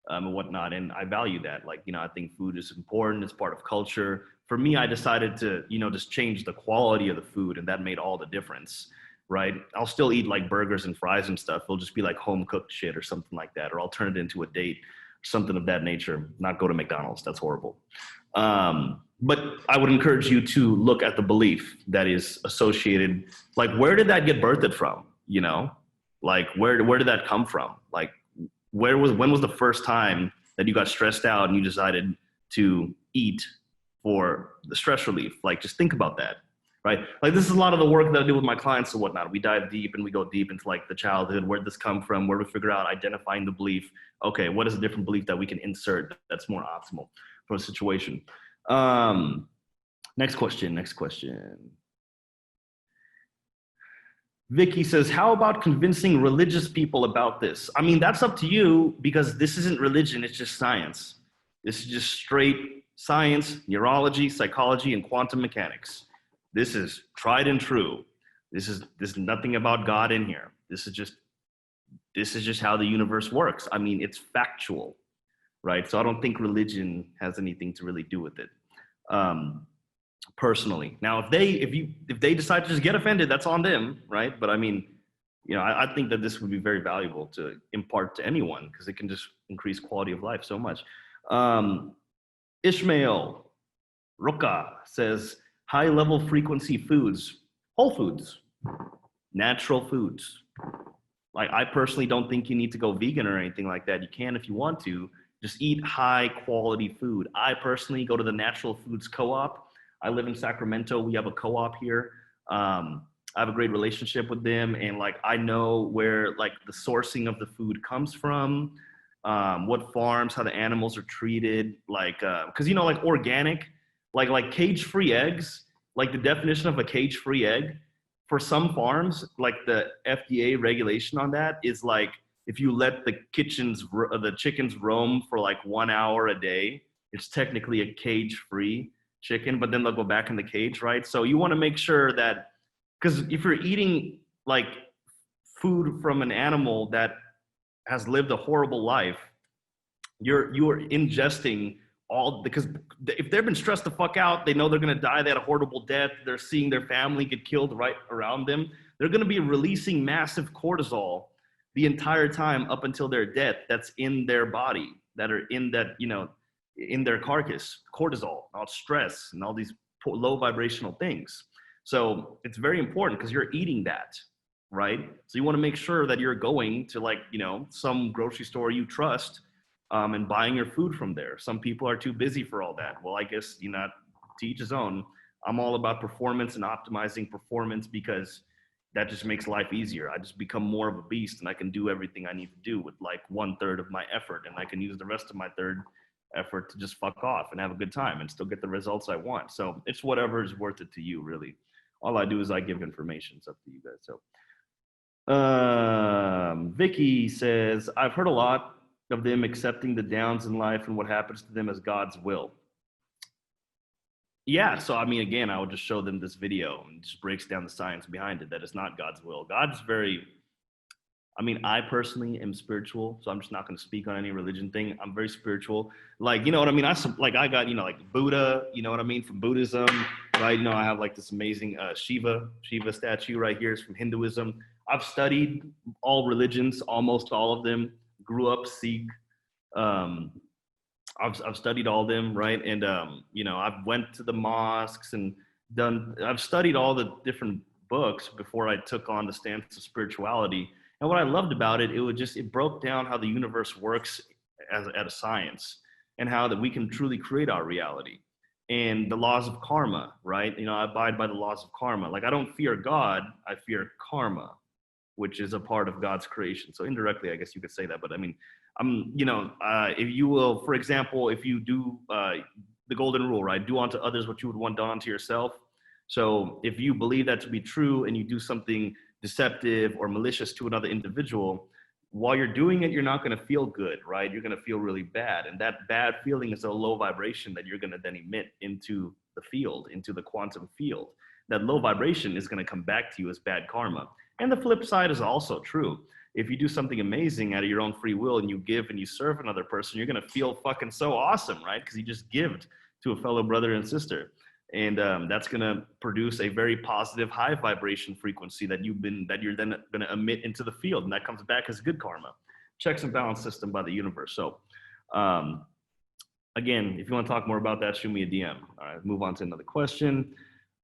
Speaker 2: and whatnot. And I value that. Like, I think food is important. It's part of culture. For me, I decided to, just change the quality of the food, and that made all the difference, right? I'll still eat like burgers and fries and stuff. It'll just be like home cooked shit or something like that. Or I'll turn it into a date, something of that nature, not go to McDonald's. That's horrible. But I would encourage you to look at the belief that is associated. Like, where did that get birthed from? Like, where did that come from? Like, when was the first time that you got stressed out and you decided to eat for the stress relief? Like, just think about that, right? Like, this is a lot of the work that I do with my clients and whatnot. We dive deep and we go deep into like the childhood, where did this come from, where we figure out identifying the belief. Okay, what is a different belief that we can insert that's more optimal for a situation? Next question. Vicky says, how about convincing religious people about this? I mean, that's up to you, because this isn't religion, it's just science. This is just straight science, neurology, psychology, and quantum mechanics. This is tried and true. This is nothing about God in here. This is just how the universe works. I mean, it's factual, right? So I don't think religion has anything to really do with it. Personally. Now, if they decide to just get offended, that's on them, right? But I mean, I think that this would be very valuable to impart to anyone, because it can just increase quality of life so much. Ishmael Ruka says, high level frequency foods, whole foods, natural foods. Like, I personally don't think you need to go vegan or anything like that. You can if you want to. Just eat high quality food. I personally go to the Natural Foods Co-op. I live in Sacramento. We have a co-op here. I have a great relationship with them, and like, I know where like the sourcing of the food comes from, what farms, how the animals are treated, like, because like organic, like cage-free eggs, like the definition of a cage-free egg for some farms, like the FDA regulation on that is like, if you let the chickens roam for like 1 hour a day, it's technically a cage-free chicken, but then they'll go back in the cage, right? So you want to make sure that, because if you're eating like food from an animal that has lived a horrible life, you're ingesting because if they've been stressed the fuck out, they know they're going to die, they had a horrible death, they're seeing their family get killed right around them, they're going to be releasing massive cortisol the entire time up until their death, that's in their body, that are in that, in their carcass, cortisol, all stress, and all these low vibrational things. So it's very important, because you're eating that, right? So you want to make sure that you're going to like, some grocery store you trust, and buying your food from there. Some people are too busy for all that. Well, I guess, to each his own. I'm all about performance and optimizing performance, because that just makes life easier. I just become more of a beast, and I can do everything I need to do with like 1/3 of my effort, and I can use the rest of my third effort to just fuck off and have a good time and still get the results I want. So it's whatever is worth it to you, really. All I do is I give information. It's up to you guys. So Vicky says, I've heard a lot of them accepting the downs in life and what happens to them as God's will. Yeah, so I mean, again, I would just show them this video and just breaks down the science behind it, that it's not God's will. God's I personally am spiritual, so I'm just not going to speak on any religion thing. I'm very spiritual. Like, you know what I mean? I got, like Buddha, you know what I mean, from Buddhism, right? I have like this amazing Shiva statue right here. It's from Hinduism. I've studied all religions, almost all of them. Grew up Sikh. I've studied all of them, right? And, I've went to the mosques and I've studied all the different books before I took on the stance of spirituality. And what I loved about it, it broke down how the universe works at a science, and how that we can truly create our reality, and the laws of karma, right? I abide by the laws of karma. Like, I don't fear God, I fear karma, which is a part of God's creation. So indirectly, I guess you could say that, but I mean, if you will, for example, if you do the golden rule, right? Do unto others what you would want done unto yourself. So if you believe that to be true and you do something deceptive or malicious to another individual, while you're doing it, you're not going to feel good, right? You're going to feel really bad. And that bad feeling is a low vibration that you're going to then emit into the field, into the quantum field. That low vibration is going to come back to you as bad karma. And the flip side is also true. If you do something amazing out of your own free will and you give and you serve another person, you're going to feel fucking so awesome, right? Because you just gived to a fellow brother and sister. And that's going to produce a very positive high vibration frequency that you're then going to emit into the field. And that comes back as good karma. Checks and balance system by the universe. So again, if you want to talk more about that, shoot me a DM. All right, move on to another question.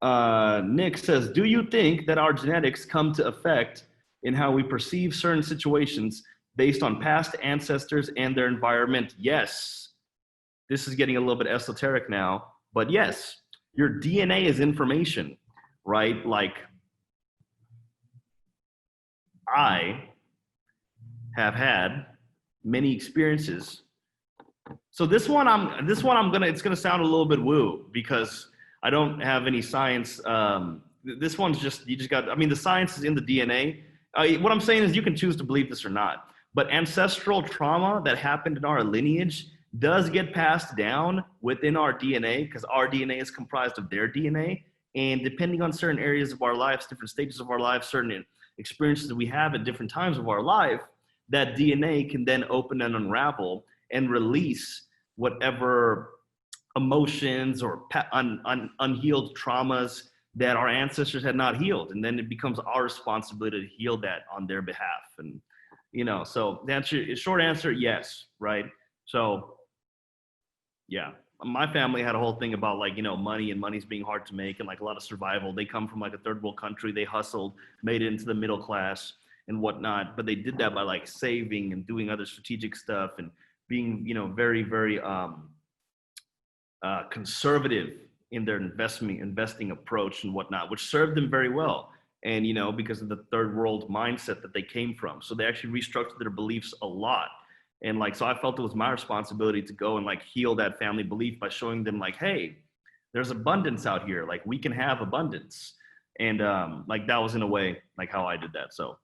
Speaker 2: Nick says, do you think that our genetics come to effect in how we perceive certain situations based on past ancestors and their environment? Yes. This is getting a little bit esoteric now, but yes, your DNA is information, right? Like, I have had many experiences. So this one it's gonna sound a little bit woo because I don't have any science. This one's just, you just got, I mean, the science is in the DNA. What I'm saying is you can choose to believe this or not, but ancestral trauma that happened in our lineage does get passed down within our DNA because our DNA is comprised of their DNA. And depending on certain areas of our lives, different stages of our lives, certain experiences that we have at different times of our life, that DNA can then open and unravel and release whatever emotions or unhealed traumas that our ancestors had not healed. And then it becomes our responsibility to heal that on their behalf. And, you know, so the answer, short answer, yes, right? So, yeah, my family had a whole thing about like, you know, money and money's being hard to make and like a lot of survival. They come from like a third world country. They hustled, made it into the middle class and whatnot, but they did that by like saving and doing other strategic stuff and being, you know, very, very conservative in their investing approach and whatnot, which served them very well. And, you know, because of the third world mindset that they came from. So they actually restructured their beliefs a lot. And like, so I felt it was my responsibility to go and like heal that family belief by showing them like, hey, there's abundance out here. Like we can have abundance. And like that was in a way like how I did that. So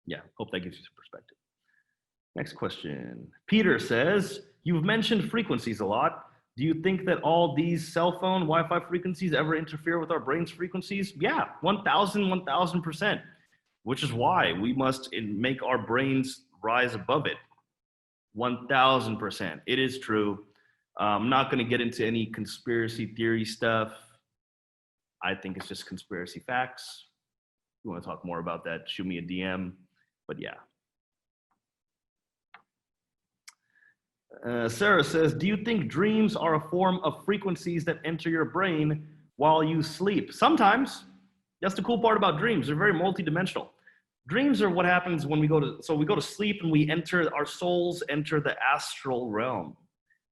Speaker 2: yeah, hope that gives you some perspective. Next question. Peter says, you've mentioned frequencies a lot. Do you think that all these cell phone Wi-Fi frequencies ever interfere with our brain's frequencies? Yeah, 1000%, which is why we must make our brains rise above it. 1000%. It is true. I'm not going to get into any conspiracy theory stuff. I think it's just conspiracy facts. If you want to talk more about that, shoot me a DM. But yeah. Sarah says, do you think dreams are a form of frequencies that enter your brain while you sleep? Sometimes. That's the cool part about dreams. They're very multidimensional. Dreams are what happens when we go to sleep and we enter, our souls enter the astral realm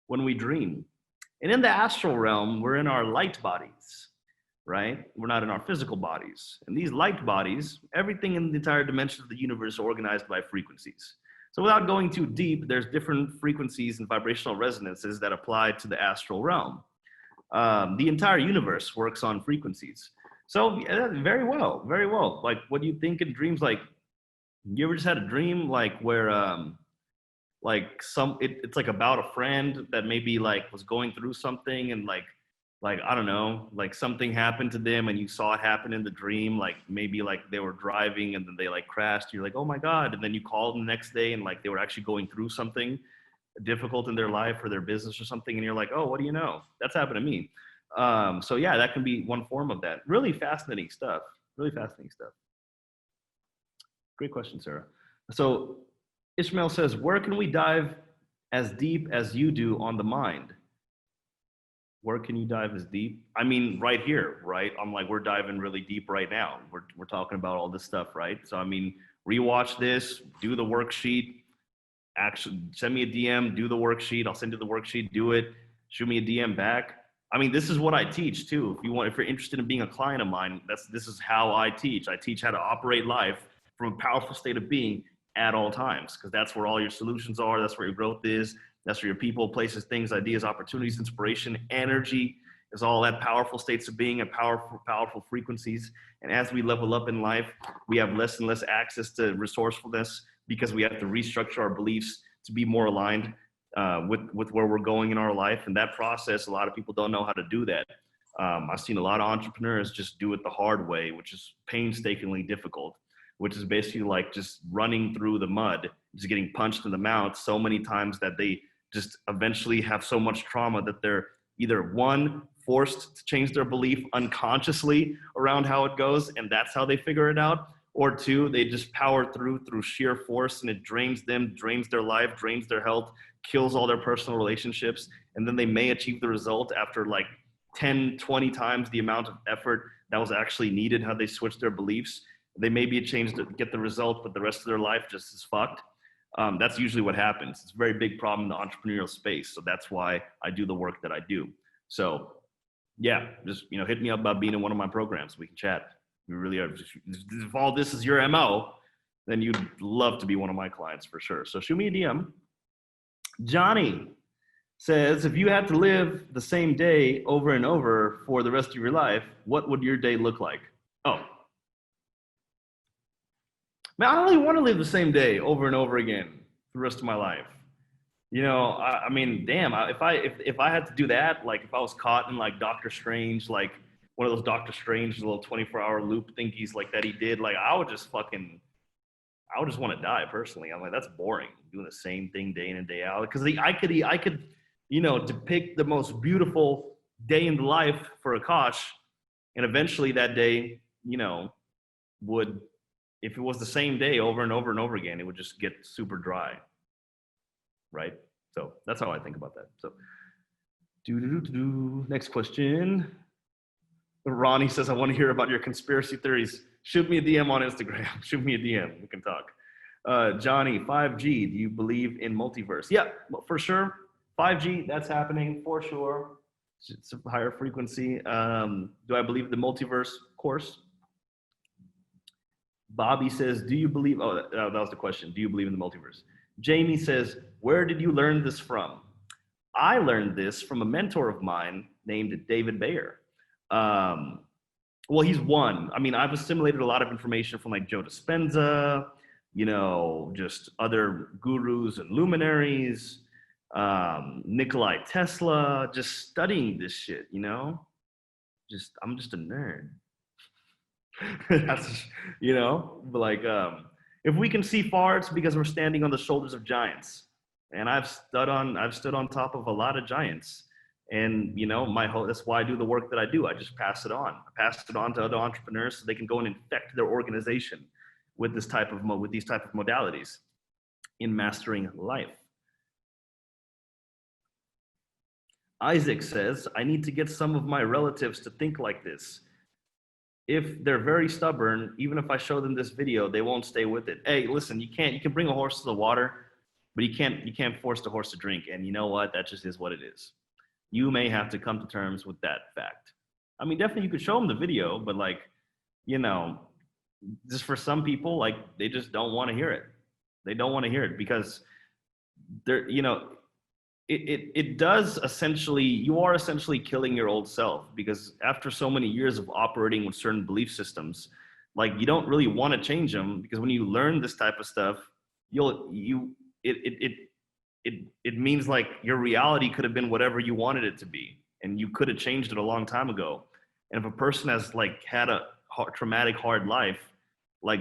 Speaker 2: when we dream. And in the astral realm, we're in our light bodies, right? We're not in our physical bodies. And these light bodies, everything in the entire dimension of the universe is organized by frequencies. So without going too deep, there's different frequencies and vibrational resonances that apply to the astral realm. The entire universe works on frequencies. So yeah, very well, very well. Like, what do you think in dreams? Like, you ever just had a dream like where, like it's like about a friend that maybe like was going through something and like I don't know, like something happened to them and you saw it happen in the dream. Like maybe like they were driving and then they like crashed. You're like, oh my God. And then you called them the next day and like they were actually going through something difficult in their life or their business or something. And you're like, oh, what do you know? That's happened to me. So yeah, that can be one form of that. Really fascinating stuff. Really fascinating stuff. Great question, Sarah. So Ishmael says, where can we dive as deep as you do on the mind? Where can you dive as deep? I mean, right here, right? I'm like, we're diving really deep right now. We're talking about all this stuff, right? So, I mean, rewatch this, do the worksheet, actually send me a DM, do the worksheet. I'll send you the worksheet, do it, shoot me a DM back. I mean, this is what I teach too. If you're interested in being a client of mine, this is how I teach. I teach how to operate life from a powerful state of being at all times, because that's where all your solutions are. That's where your growth is. That's where your people, places, things, ideas, opportunities, inspiration, energy is all that powerful states of being and powerful frequencies. And as we level up in life, we have less and less access to resourcefulness because we have to restructure our beliefs to be more aligned with where we're going in our life. And that process, a lot of people don't know how to do that. I've seen a lot of entrepreneurs just do it the hard way, which is painstakingly difficult, which is basically like just running through the mud, just getting punched in the mouth so many times that they just eventually have so much trauma that they're either one, forced to change their belief unconsciously around how it goes, and that's how they figure it out, or two, they just power through sheer force and it drains them, drains their life, drains their health, kills all their personal relationships, and then they may achieve the result after like 10, 20 times the amount of effort that was actually needed had they switched their beliefs. They may be changed to get the result, but the rest of their life just is fucked. That's usually what happens. It's a very big problem in the entrepreneurial space. So that's why I do the work that I do. So yeah, just, hit me up about being in one of my programs. We can chat. We really are. If all this is your MO, then you'd love to be one of my clients for sure. So shoot me a DM. Johnny says, if you had to live the same day over and over for the rest of your life, what would your day look like? Oh, man, I don't really want to live the same day over and over again for the rest of my life. I mean, damn, if I had to do that, like if I was caught in like Doctor Strange, like one of those Doctor Strange little 24-hour loop thingies like that he did, like I would just want to die personally. I'm like, that's boring, doing the same thing day in and day out. Because I could, depict the most beautiful day in the life for Akash, and eventually that day, would, if it was the same day over and over and over again, it would just get super dry, right? So that's how I think about that. So, next question. Ronnie says, I want to hear about your conspiracy theories. Shoot me a DM on Instagram. Shoot me a DM. We can talk. Johnny, 5G, do you believe in multiverse? Yeah, for sure. 5G, that's happening for sure. It's a higher frequency. Do I believe the multiverse? Of course. Bobby says, do you believe, that was the question. Do you believe in the multiverse? Jamie says, where did you learn this from? I learned this from a mentor of mine named David Bayer. Well, he's one. I mean, I've assimilated a lot of information from like Joe Dispenza, just other gurus and luminaries, Nikolai Tesla, just studying this shit, I'm just a nerd. That's, if we can see far, it's because we're standing on the shoulders of giants. And I've stood on top of a lot of giants. And, that's why I do the work that I do. I just pass it on. I pass it on to other entrepreneurs so they can go and infect their organization with these type of modalities in mastering life. Isaac says, I need to get some of my relatives to think like this. If they're very stubborn, even if I show them this video, they won't stay with it. Hey, listen, you can bring a horse to the water, but you can't force the horse to drink. And you know what? That just is what it is. You may have to come to terms with that fact. I mean, definitely you could show them the video, but just for some people, they just don't want to hear it. They don't want to hear it because they're, it does essentially, you are essentially killing your old self, because after so many years of operating with certain belief systems, you don't really want to change them, because when you learn this type of stuff, it means like your reality could have been whatever you wanted it to be, and you could have changed it a long time ago. And if a person has had a traumatic, hard life,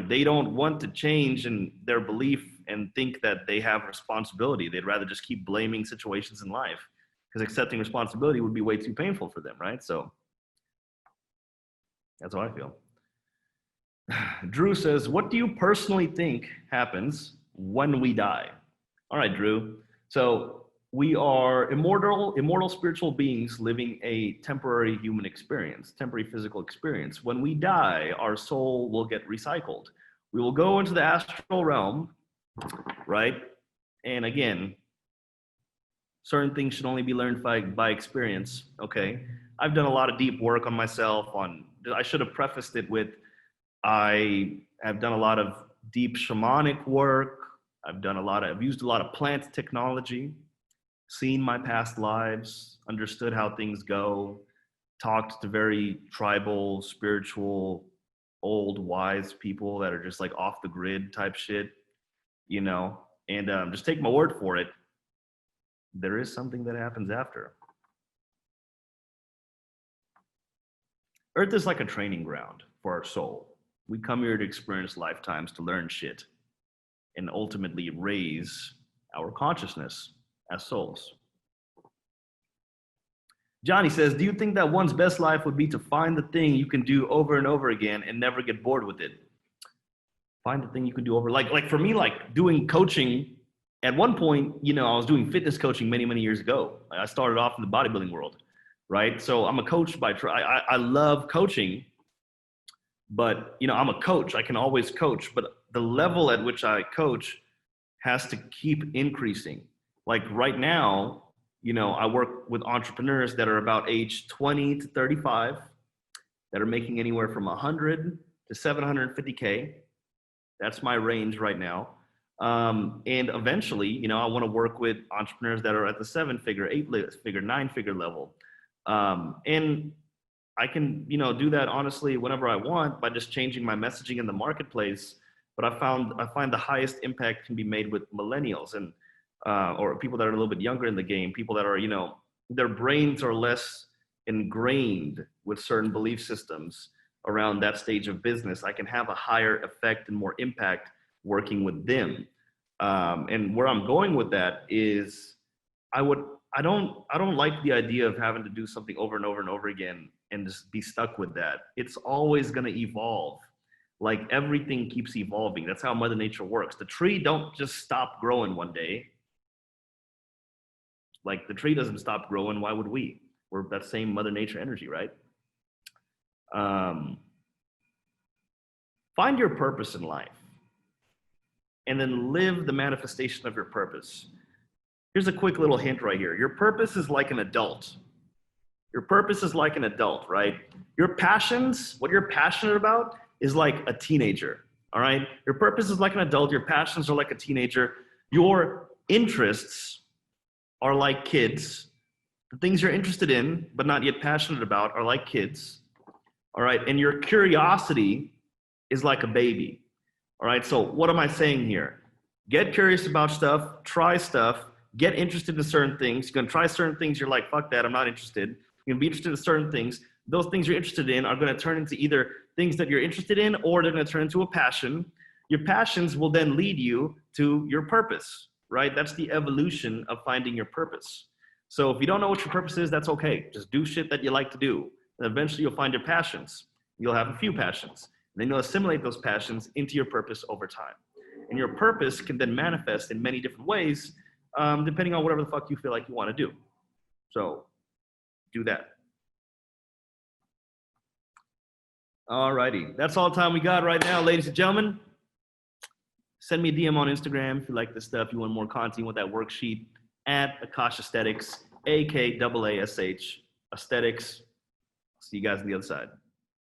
Speaker 2: they don't want to change in their belief and think that they have responsibility. They'd rather just keep blaming situations in life, because accepting responsibility would be way too painful for them, right? So that's how I feel. Drew says, what do you personally think happens when we die? All right, Drew. So we are immortal spiritual beings living a temporary human experience, temporary physical experience. When we die, our soul will get recycled. We will go into the astral realm, right? And again, certain things should only be learned by experience, okay? I've done a lot of deep work on myself I should have prefaced it with, I have done a lot of deep shamanic work. I've used a lot of plant technology, seen my past lives, understood how things go, talked to very tribal, spiritual, old, wise people that are just off the grid type shit, and just take my word for it. There is something that happens after. Earth is like a training ground for our soul. We come here to experience lifetimes, to learn shit, and ultimately raise our consciousness as souls. Johnny says, do you think that one's best life would be to find the thing you can do over and over again and never get bored with it? Find the thing you can do over, for me, doing coaching. At one point, I was doing fitness coaching many, many years ago. I started off in the bodybuilding world, right? So I'm a coach I love coaching, but I'm a coach. I can always coach, but the level at which I coach has to keep increasing. Like right now, you know, I work with entrepreneurs that are about age 20 to 35 that are making anywhere from 100 to 750K. That's my range right now. And eventually, you know, I want to work with entrepreneurs that are at the 7-figure, 8-figure, 9-figure level. And I can, you know, do that honestly whenever I want by just changing my messaging in the marketplace. But I find the highest impact can be made with millennials and or people that are a little bit younger in the game, people that are, you know, their brains are less ingrained with certain belief systems around that stage of business. I can have a higher effect and more impact working with them. And where I'm going with that is I don't like the idea of having to do something over and over and over again and just be stuck with that. It's always going to evolve. Like everything keeps evolving. That's how Mother Nature works. The tree don't just stop growing one day. Like the tree doesn't stop growing. Why would we? We're that same Mother Nature energy, right? Find your purpose in life and then live the manifestation of your purpose. Here's a quick little hint right here. Your purpose is like an adult. Your purpose is like an adult, right? Your passions, what you're passionate about is like a teenager, all right? Your purpose is like an adult. Your passions are like a teenager. Your interests are like kids. The things you're interested in but not yet passionate about are like kids, all right? And your curiosity is like a baby, all right? So what am I saying here? Get curious about stuff, try stuff, get interested in certain things. You're gonna try certain things, you're like, fuck that, I'm not interested. You're gonna be interested in certain things. Those things you're interested in are gonna turn into either things that you're interested in or they're gonna turn into a passion. Your passions will then lead you to your purpose, right? That's the evolution of finding your purpose. So if you don't know what your purpose is, that's okay. Just do shit that you like to do. And eventually you'll find your passions. You'll have a few passions. And then you'll assimilate those passions into your purpose over time. And your purpose can then manifest in many different ways, depending on whatever the fuck you feel like you want to do. So do that. Alrighty, that's all the time we got right now, ladies and gentlemen. Send me a DM on Instagram if you like this stuff, you want more content, you want that worksheet, at Akash Aesthetics, AKAASH Aesthetics. See you guys on the other side.